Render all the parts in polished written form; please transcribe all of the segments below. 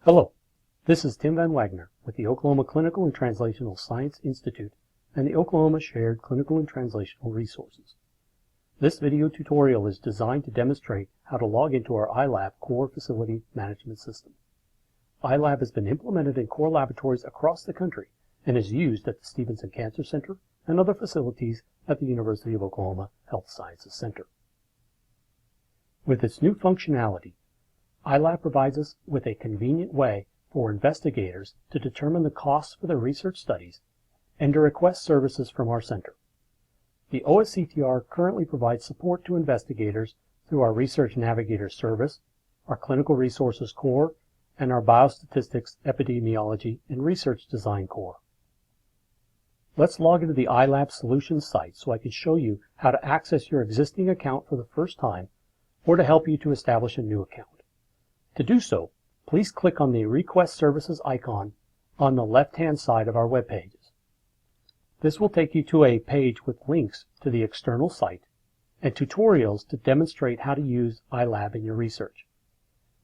Hello, this is Tim Van Wagner with the Oklahoma Clinical and Translational Science Institute and the Oklahoma Shared Clinical and Translational Resources. This video tutorial is designed to demonstrate how to log into our ilab core facility management system. ilab has been implemented in core laboratories across the country and is used at the Stevenson Cancer Center and other facilities at the University of Oklahoma Health Sciences Center. With its new functionality, ilab provides us with a convenient way for investigators to determine the costs for their research studies and to request services from our center. The OSCTR currently provides support to investigators through our Research Navigator service, our Clinical Resources core, and our Biostatistics, Epidemiology, and Research Design core. Let's log into the ilab Solutions site so I can show you how to access your existing account for the first time or to help you to establish a new account. To do so, please click on the Request Services icon on the left-hand side of our web pages. This will take you to a page with links to the external site and tutorials to demonstrate how to use ilab in your research.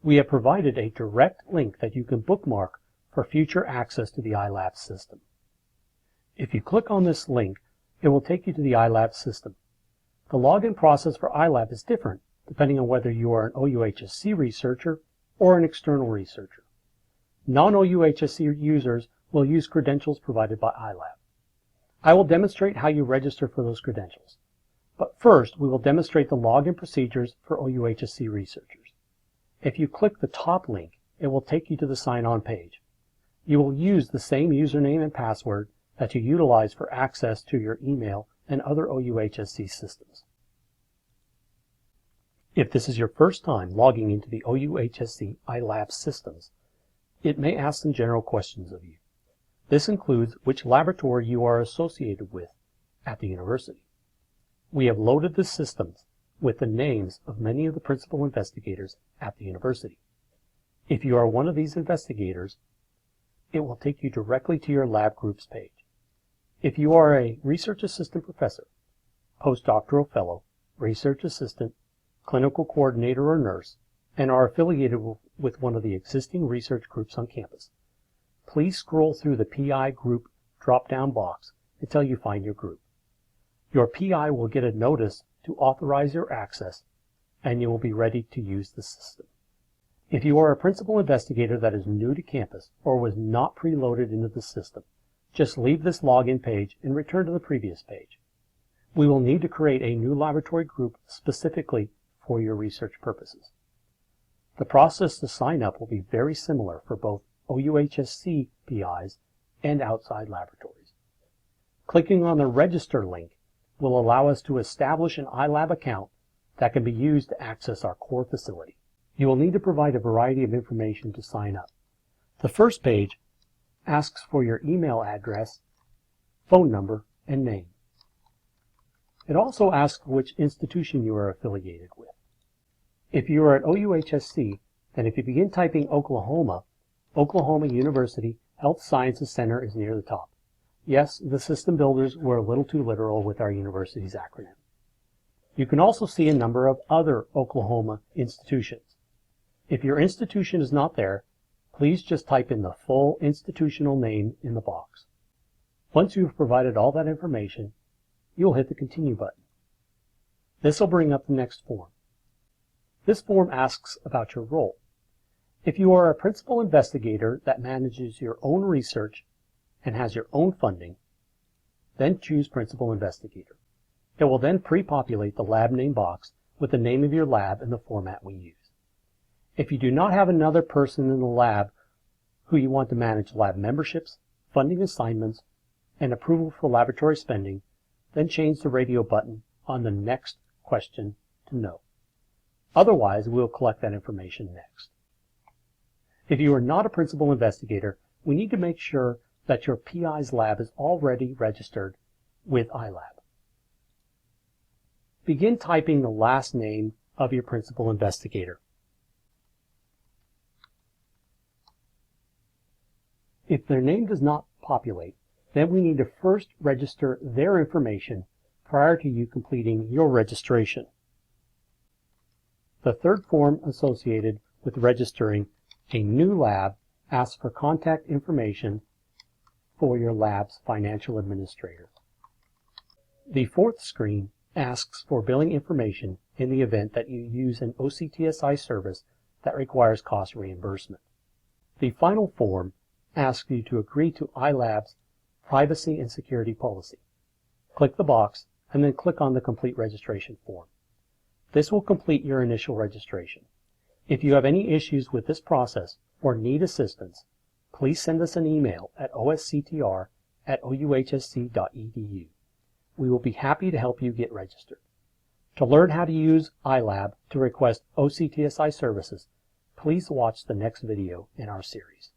We have provided a direct link that you can bookmark for future access to the ilab system. If you click on this link, it will take you to the ilab system. The login process for ilab is different depending on whether you are an OUHSC researcher or an external researcher. Non-OUHSC users will use credentials provided by ilab. I will demonstrate how you register for those credentials. But first, we will demonstrate the login procedures for OUHSC researchers. If you click the top link, it will take you to the sign-on page. You will use the same username and password that you utilize for access to your email and other OUHSC systems. If this is your first time logging into the OUHSC ilab systems, it may ask some general questions of you. This includes which laboratory you are associated with at the university. We have loaded the systems with the names of many of the principal investigators at the university. If you are one of these investigators, it will take you directly to your lab groups page. If you are a research assistant professor, postdoctoral fellow, research assistant, clinical coordinator or nurse, and are affiliated with one of the existing research groups on campus, please scroll through the PI group drop-down box until you find your group. Your PI will get a notice to authorize your access, and you will be ready to use the system. If you are a principal investigator that is new to campus or was not preloaded into the system, just leave this login page and return to the previous page. We will need to create a new laboratory group specifically for your research purposes. The process to sign up will be very similar for both OUHSC PIs and outside laboratories. Clicking on the Register link will allow us to establish an ilab account that can be used to access our core facility. You will need to provide a variety of information to sign up. The first page asks for your email address, phone number, and name. It also asks which institution you are affiliated with. If you are at OUHSC, then if you begin typing Oklahoma, Oklahoma University Health Sciences Center is near the top. Yes, the system builders were a little too literal with our university's acronym. You can also see a number of other Oklahoma institutions. If your institution is not there, please just type in the full institutional name in the box. Once you've provided all that information, you'll hit the Continue button. This will bring up the next form. This form asks about your role. If you are a principal investigator that manages your own research and has your own funding, then choose Principal Investigator. It will then pre-populate the lab name box with the name of your lab in the format we use. If you do not have another person in the lab who you want to manage lab memberships, funding assignments, and approval for laboratory spending, then change the radio button on the next question to no. Otherwise, we will collect that information next. If you are not a principal investigator, we need to make sure that your PI's lab is already registered with ilab. Begin typing the last name of your principal investigator. If their name does not populate, then we need to first register their information prior to you completing your registration. The third form associated with registering a new lab asks for contact information for your lab's financial administrator. The fourth screen asks for billing information in the event that you use an OCTSI service that requires cost reimbursement. The final form asks you to agree to ilab's privacy and security policy. Click the box and then click on the complete registration form. This will complete your initial registration. If you have any issues with this process or need assistance, please send us an email at osctr@ouhsc.edu. We will be happy to help you get registered. To learn how to use ilab to request OCTSI services, please watch the next video in our series.